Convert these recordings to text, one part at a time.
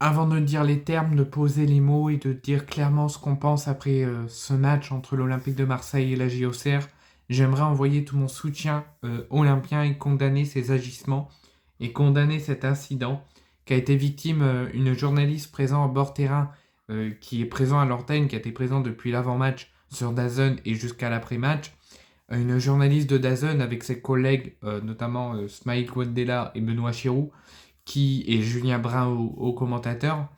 Avant de dire les termes, de poser les mots et de dire clairement ce qu'on pense après ce match entre l'Olympique de Marseille et la JOCR, j'aimerais envoyer tout mon soutien olympien et condamner ces agissements et condamner cet incident qu'a été victime une journaliste présente en bord terrain qui est présent à l'antenne, qui a été présent depuis l'avant-match sur DAZN et jusqu'à l'après-match. Une journaliste de DAZN avec ses collègues, notamment Smaïl Kouadela et Benoît Chirou, et Julien Brun au commentateur,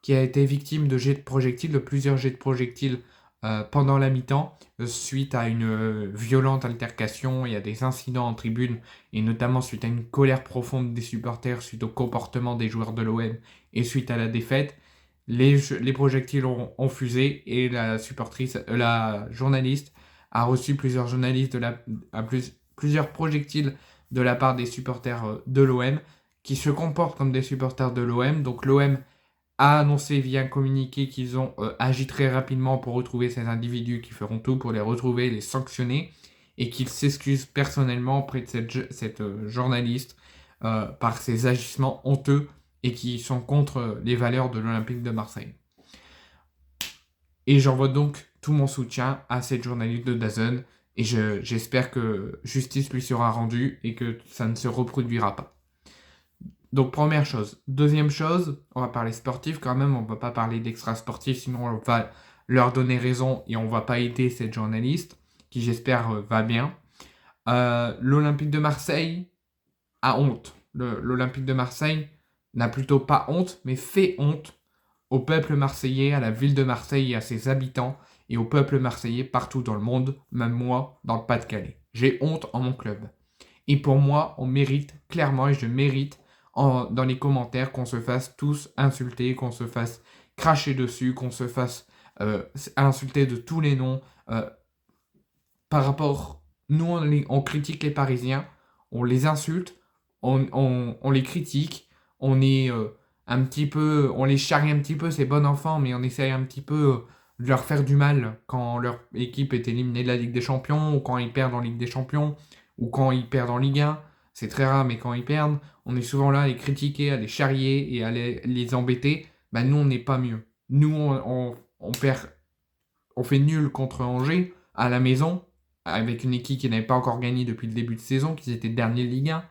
qui a été victime de jets de projectiles, de plusieurs jets de projectiles pendant la mi-temps, suite à une violente altercation et à des incidents en tribune, et notamment suite à une colère profonde des supporters, suite au comportement des joueurs de l'OM et suite à la défaite. Les projectiles ont fusé et la journaliste a reçu plusieurs projectiles de la part des supporters de l'OM qui se comportent comme des supporters de l'OM. Donc l'OM a annoncé via un communiqué qu'ils ont agi très rapidement pour retrouver ces individus, qui feront tout pour les retrouver et les sanctionner, et qu'ils s'excusent personnellement auprès de cette journaliste par ses agissements honteux et qui sont contre les valeurs de l'Olympique de Marseille. Et j'envoie donc tout mon soutien à cette journaliste de DAZN, et j'espère que justice lui sera rendue et que ça ne se reproduira pas. Donc première chose. Deuxième chose, on va parler sportif quand même, on ne va pas parler d'extra sportif, sinon on va leur donner raison et on va pas aider cette journaliste, qui j'espère va bien. L'Olympique de Marseille a honte. L'Olympique de Marseille n'a plutôt pas honte, mais fait honte au peuple marseillais, à la ville de Marseille et à ses habitants, et au peuple marseillais partout dans le monde, même moi, dans le Pas-de-Calais. J'ai honte en mon club. Et pour moi, on mérite clairement, et je mérite dans les commentaires qu'on se fasse tous insulter, qu'on se fasse cracher dessus, qu'on se fasse insulter de tous les noms. Par rapport, nous, on critique les Parisiens, on les insulte, on les critique, on est un petit peu, on les charrie un petit peu, c'est bon enfant, mais on essaye un petit peu de leur faire du mal quand leur équipe est éliminée de la Ligue des Champions, ou quand ils perdent en Ligue des Champions, ou quand ils perdent en Ligue 1. C'est très rare, mais quand ils perdent, on est souvent là à les critiquer, à les charrier et à les embêter. Ben nous, on n'est pas mieux. Nous, on perd, on fait nul contre Angers à la maison, avec une équipe qui n'avait pas encore gagné depuis le début de saison, qui était dernier de Ligue 1.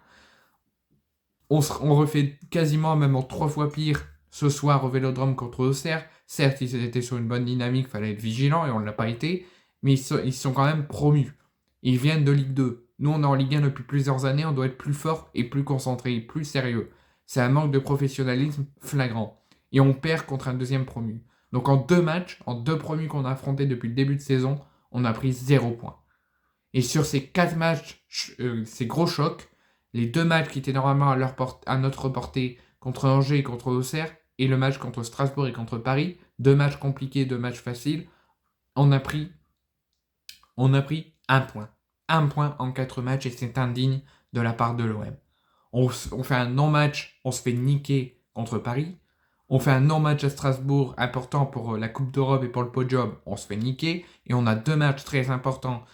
On refait quasiment, même en 3 fois pire, ce soir au Vélodrome contre Auxerre. Certes, ils étaient sur une bonne dynamique, il fallait être vigilant et on ne l'a pas été, mais ils sont quand même promus. Ils viennent de Ligue 2. Nous, on est en Ligue 1 depuis plusieurs années, on doit être plus fort et plus concentré, plus sérieux. C'est un manque de professionnalisme flagrant. Et on perd contre un deuxième promu. Donc en 2 matchs, en 2 promus qu'on a affrontés depuis le début de saison, on a pris 0 points. Et sur ces 4 matchs, ces gros chocs, les 2 matchs qui étaient normalement à notre portée contre Angers et contre Auxerre, et le match contre Strasbourg et contre Paris, 2 matchs compliqués, 2 matchs faciles, on a pris 1 point. 1 point en 4 matchs et c'est indigne de la part de l'OM. On fait un non-match, on se fait niquer contre Paris. On fait un non-match à Strasbourg important pour la Coupe d'Europe et pour le podium, on se fait niquer. Et on a 2 matchs très importants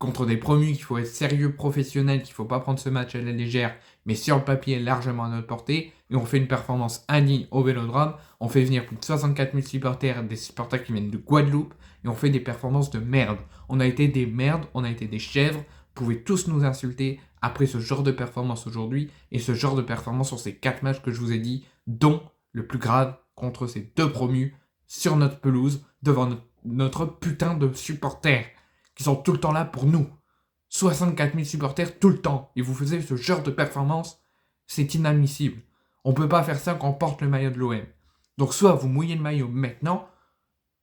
contre des promus qu'il faut être sérieux, professionnel, qu'il ne faut pas prendre ce match à la légère, mais sur le papier largement à notre portée, et on fait une performance indigne au Vélodrome, on fait venir plus de 64 000 supporters, des supporters qui viennent de Guadeloupe, et on fait des performances de merde. On a été des merdes, on a été des chèvres, vous pouvez tous nous insulter après ce genre de performance aujourd'hui, et ce genre de performance sur ces 4 matchs que je vous ai dit, dont le plus grave contre ces 2 promus, sur notre pelouse, devant notre putain de supporters qui sont tout le temps là pour nous. 64 000 supporters tout le temps. Et vous faisiez ce genre de performance, c'est inadmissible. On peut pas faire ça quand on porte le maillot de l'OM. Donc soit vous mouillez le maillot maintenant,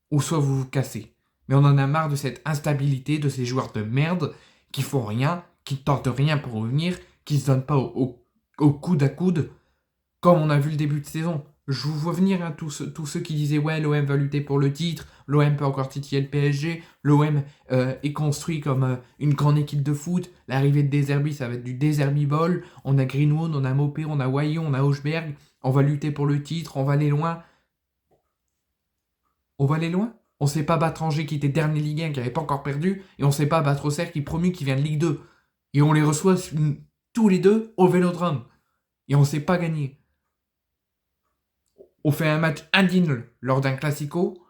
ou soit vous vous cassez. Mais on en a marre de cette instabilité, de ces joueurs de merde qui font rien, qui tentent rien pour revenir, qui se donnent pas au coude à coude, comme on a vu le début de saison. Je vous vois venir, hein, tous ceux qui disaient ouais, l'OM va lutter pour le titre, l'OM peut encore titiller le PSG, l'OM est construit comme une grande équipe de foot, l'arrivée de Deserbi, ça va être du Deserbi Ball, on a Greenwood, on a Mopé, on a Waillon, on a Hochberg, on va lutter pour le titre, on va aller loin. On va aller loin. On sait pas battre Angers qui était dernier Ligue 1, qui n'avait pas encore perdu, et on sait pas battre Auxerre qui est promu, qui vient de Ligue 2. Et on les reçoit tous les deux au Vélodrome. Et on sait pas gagner. on fait un match indigne lors d'un classico,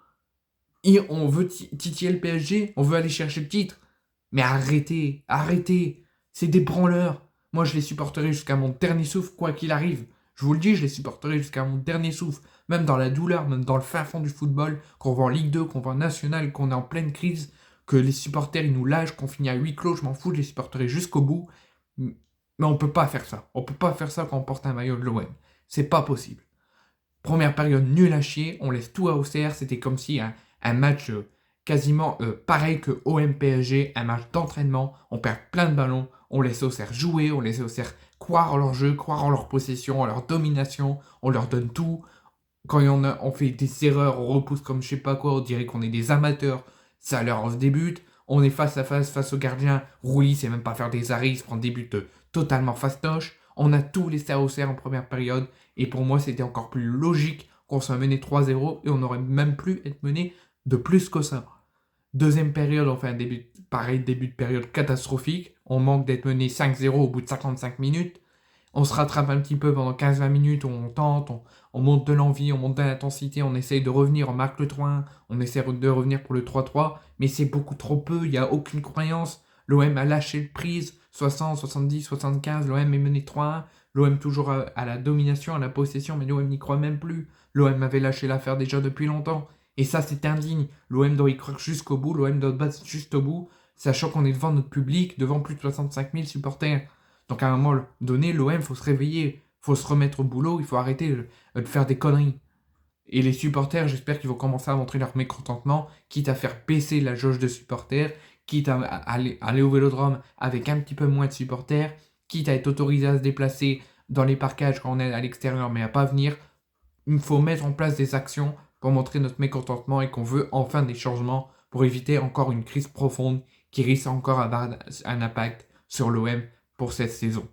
et on veut titiller le PSG, on veut aller chercher le titre. Mais arrêtez, arrêtez, c'est des branleurs. Moi, je les supporterai jusqu'à mon dernier souffle, quoi qu'il arrive. Je vous le dis, je les supporterai jusqu'à mon dernier souffle, même dans la douleur, même dans le fin fond du football, qu'on va en Ligue 2, qu'on va en National, qu'on est en pleine crise, que les supporters ils nous lâchent, qu'on finit à huis clos, je m'en fous, je les supporterai jusqu'au bout. Mais on peut pas faire ça. On peut pas faire ça quand on porte un maillot de l'OM. C'est pas possible. Première période nulle à chier, on laisse tout à Auxerre, c'était comme si un match quasiment pareil que OM-PSG, un match d'entraînement, on perd plein de ballons, on laisse Auxerre jouer, on laisse Auxerre croire en leur jeu, croire en leur possession, en leur domination, on leur donne tout. Quand on fait des erreurs, on repousse comme je sais pas quoi, on dirait qu'on est des amateurs, ça leur débute. On est face à face au gardien, Roulis sait même pas faire des arrêts, il se prend des buts totalement fastoches. On a tout laissé à Auxerre en première période, et pour moi c'était encore plus logique qu'on soit mené 3-0, et on aurait même pu être mené de plus que ça. Deuxième période, on fait un début de période catastrophique. On manque d'être mené 5-0 au bout de 55 minutes. On se rattrape un petit peu pendant 15-20 minutes, on tente, on monte de l'envie, on monte de l'intensité, on essaye de revenir, on marque le 3-1, on essaie de revenir pour le 3-3, mais c'est beaucoup trop peu, il n'y a aucune croyance. L'OM a lâché le prise, 60, 70, 75, l'OM est mené 3-1, l'OM toujours à la domination, à la possession, mais l'OM n'y croit même plus. L'OM avait lâché l'affaire déjà depuis longtemps. Et ça, c'est indigne. L'OM doit y croire jusqu'au bout, l'OM doit battre juste au bout, sachant qu'on est devant notre public, devant plus de 65 000 supporters. Donc à un moment donné, l'OM, faut se réveiller, faut se remettre au boulot, il faut arrêter de faire des conneries. Et les supporters, j'espère qu'ils vont commencer à montrer leur mécontentement, quitte à faire baisser la jauge de supporters, quitte à aller au Vélodrome avec un petit peu moins de supporters, quitte à être autorisé à se déplacer dans les parkages quand on est à l'extérieur mais à pas venir. Il faut mettre en place des actions pour montrer notre mécontentement et qu'on veut enfin des changements pour éviter encore une crise profonde qui risque encore d'avoir un impact sur l'OM pour cette saison.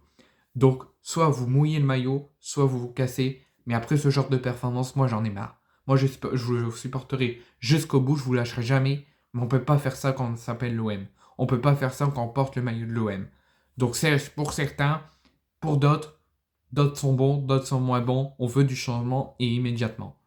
Donc, soit vous mouillez le maillot, soit vous vous cassez, mais après ce genre de performance, moi j'en ai marre. Moi je vous supporterai jusqu'au bout, je vous lâcherai jamais, mais on peut pas faire ça quand on s'appelle l'OM. On peut pas faire ça quand on porte le maillot de l'OM. Donc c'est pour certains, pour d'autres sont bons, d'autres sont moins bons, on veut du changement et immédiatement.